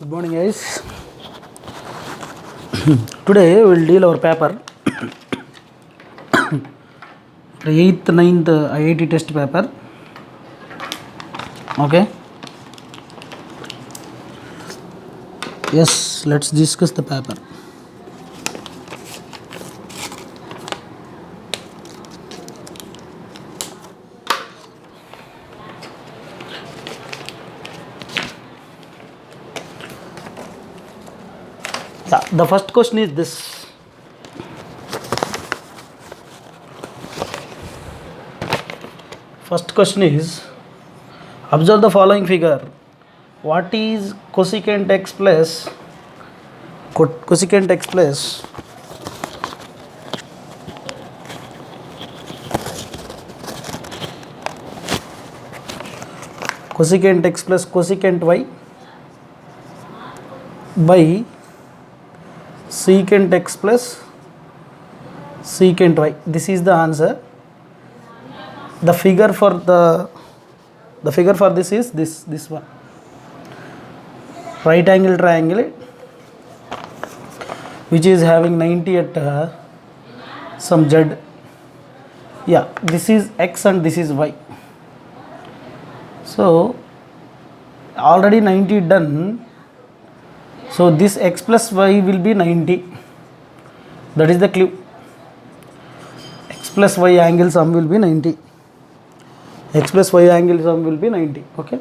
Good morning, guys. Today we'll deal our paper 8th 9th IIT test paper. Okay. Yes, let's discuss the paper. Yeah, the first question is this. First question is, observe the following figure. What is cosecant x plus cosecant x plus cosecant x plus cosecant y by secant x plus secant y. This is the answer. The figure for this is this one. Right angle triangle which is having 90 at some z. Yeah, this is x and this is y. So already 90 done. So this x plus y will be 90. That is the clue. X plus y angle sum will be 90. X plus y angle sum will be 90. Okay.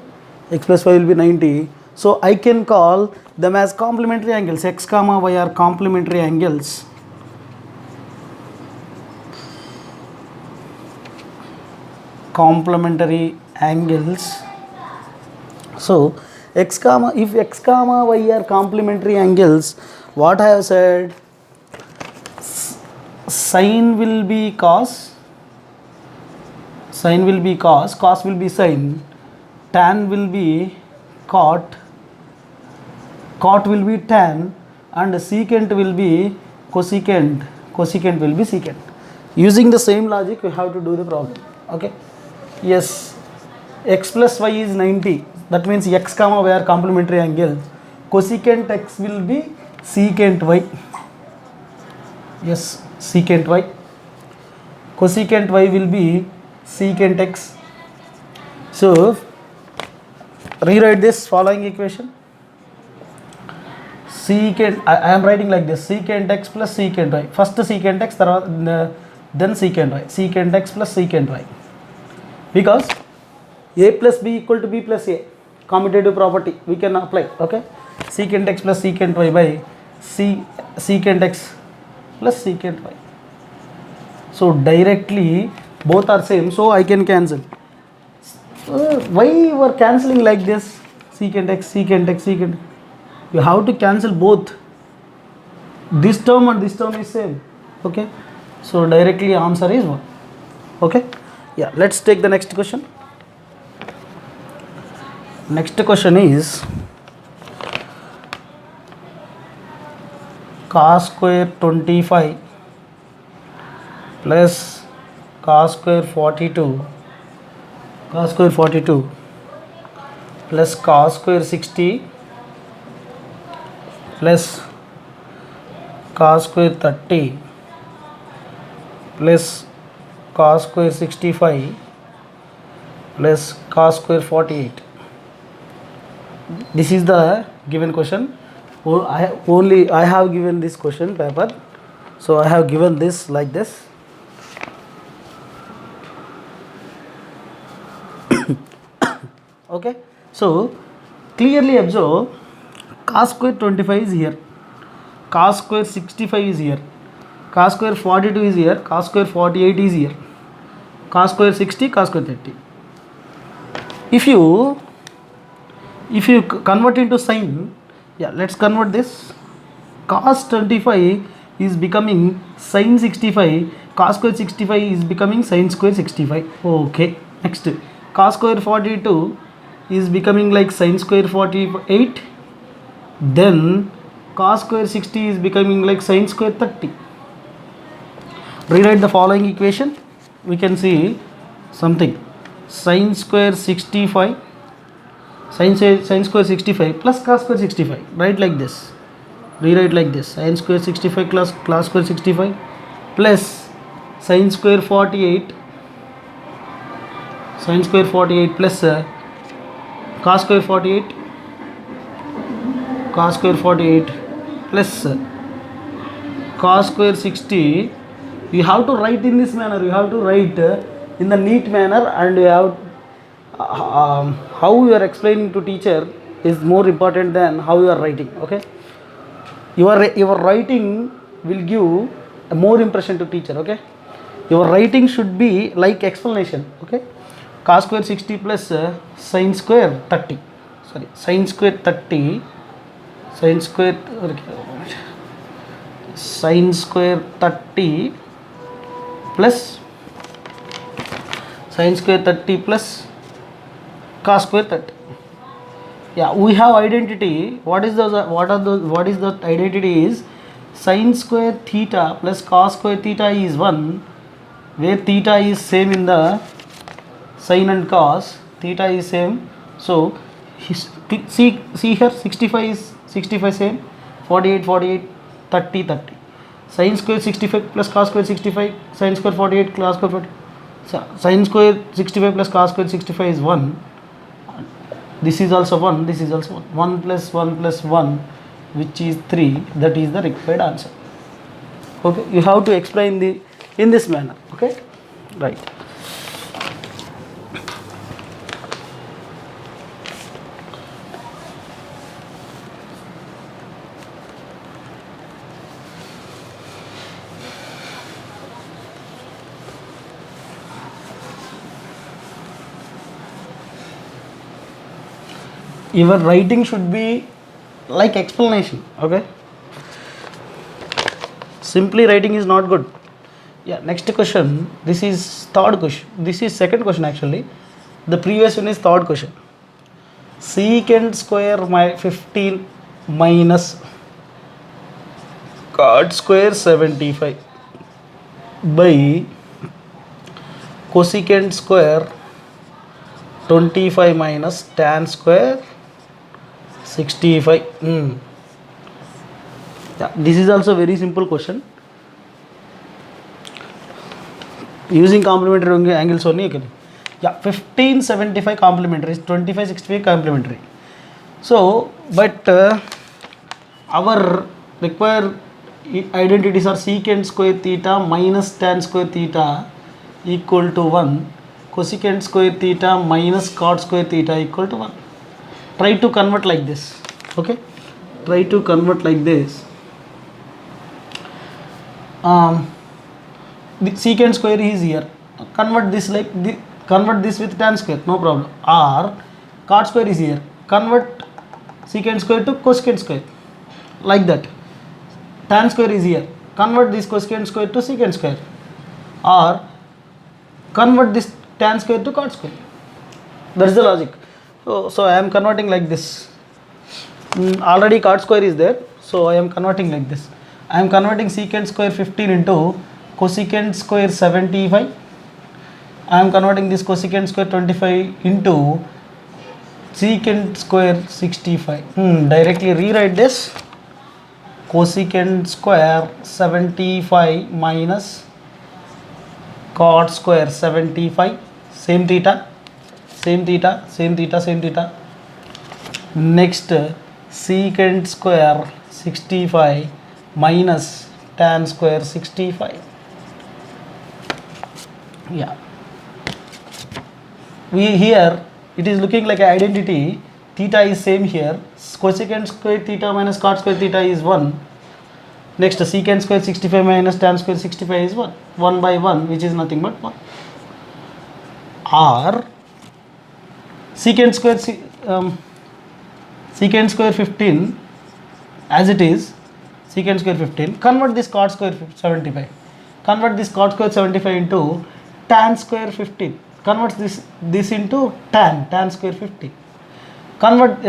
X plus y will be 90. So I can call them as complementary angles. X comma y are complementary angles. Complementary angles. So if x comma y are complementary angles, what I have said, sine will be cos, cos will be sine, tan will be cot will be tan, and secant will be cosecant will be secant. Using the same logic we have to do the problem. Okay. Yes, x plus y is 90. That means x comma y are complementary angles. Cosecant x will be secant y. Yes, secant y. Cosecant y will be secant x. So rewrite this following equation. Secant, I am writing like this: secant x plus secant y. First secant x, then secant y. Secant x plus secant y. Because a plus b equal to b plus a, commutative property we can apply. Okay. Secant x plus secant y by secant x plus secant y. So directly both are same, so I can cancel. Why you are cancelling like this? Secant x, secant. You have to cancel both. This term and this term is same. Okay. So directly answer is 1. Okay. Yeah, let's take the next question. Next question is cos square 25 plus cos square 42 plus cos square 60 plus cos square 30 plus cos square 65 plus cos square 48. This is the given question. I have given this question paper, so I have given this like this. Okay, so clearly observe, cos square 25 is here, cos square 65 is here, cos square 42 is here, cos square 48 is here, cos square 60, cos square 30. If you convert into sine, yeah, let's convert this. Cos 25 is becoming sine 65, cos square 65 is becoming sine square 65. Okay. Next, cos square 42 is becoming like sine square 48. Then cos square 60 is becoming like sine square 30. Rewrite the following equation. We can see something. Sine square 65 Sin square 65 plus cos square 65. Write like this. Rewrite like this. Sin square 65 plus cos square 65 plus sin square 48. Sin square 48 plus cos square 48. Cos square 48 plus cos square 60. You have to write in this manner. You have to write in the neat manner, and you have how you are explaining to teacher is more important than how you are writing. Okay, your writing will give a more impression to teacher. Okay, your writing should be like explanation. Okay, cos square 60 plus sin square 30. Sorry, sin square 30. Sin square 30 plus sin square 30 plus cos square 30. Yeah, we have identity. What is the identity is sin square theta plus cos square theta is 1, where theta is same in the sin and cos. Theta is same. So see here, 65 is 65 same, 48 30 30. Sin square 65 plus cos square 65, sin square 48 cos square 40. So sin square 65 plus cos square 65 is 1. This is also 1, this is also 1. 1 plus 1 plus 1, which is 3. That is the required answer. Okay, you have to explain in this manner. Okay, right. Your writing should be like explanation. Okay, simply writing is not good. Yeah, next question. This is third question. This is second question actually. The previous one is third question. Secant square 15 minus cot square 75 by cosecant square 25 minus tan square 65. Yeah, this is also very simple question. Using complementary angles only you can. Yeah, 1575 complementary is 2565 complementary. So, but our required identities are secant square theta minus tan square theta equal to 1, cosecant square theta minus cot square theta equal to 1. Try to convert like this. Okay, try to convert like this. The secant square is here. Convert this like convert this with tan square, no problem. Or cot square is here. Convert secant square to cosecant square, like that. Tan square is here. Convert this cosecant square to secant square, or convert this tan square to cot square. That is the logic. So I am converting like this. Already cot square is there, so I am converting like this. I am converting secant square 15 into cosecant square 75. I am converting this cosecant square 25 into secant square 65. Directly rewrite this. Cosecant square 75 minus cot square 75. Same theta, same theta, same theta, same theta. Next, secant square 65 minus tan square 65. Yeah, we here it is looking like an identity. Theta is same here. Cosecant square theta minus cot square theta is 1. Next, secant square 65 minus tan square 65 is 1. 1 by 1, which is nothing but 1. Or secant square 15 as it is, secant square 15. Convert this cot square 75. Convert this cot square 75 into tan square 15. Convert this into tan square 15. Convert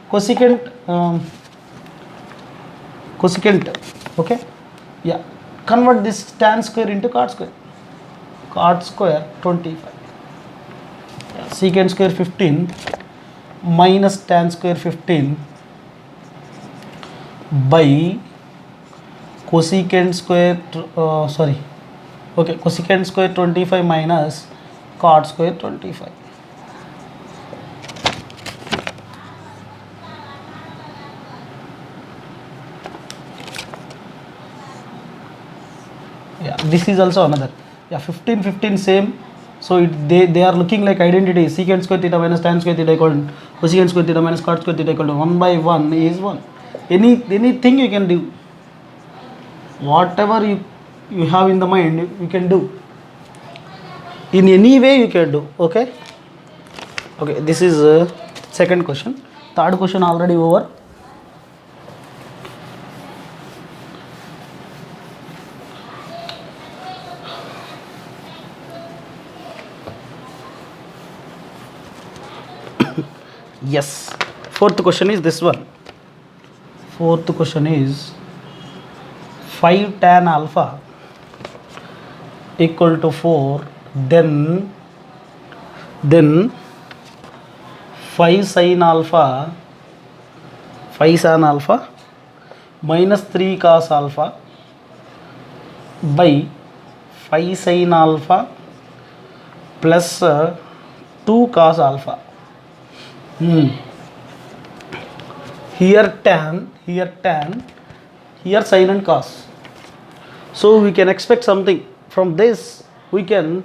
cosecant, okay, yeah. Convert this tan square into cot square 25. Yeah. Secant square 15 minus tan square 15 by cosecant square cosecant square 25 minus cot square 25. Yeah, this is also another. Yeah, 15 15 same. So they are looking like identity. Secant square theta minus tan square theta equal to cosecant square theta minus cot square theta equal to 1 by 1 is 1. Anything you can do, whatever you have in the mind, you can do in any way you can do. Okay, this is second question. Third question already over. Yes, fourth question is this one. Fourth question is 5 tan alpha equal to 4, then 5 sin alpha minus 3 cos alpha by 5 sin alpha plus 2 cos alpha. Here tan, here sin and cos. So we can expect something from this. We can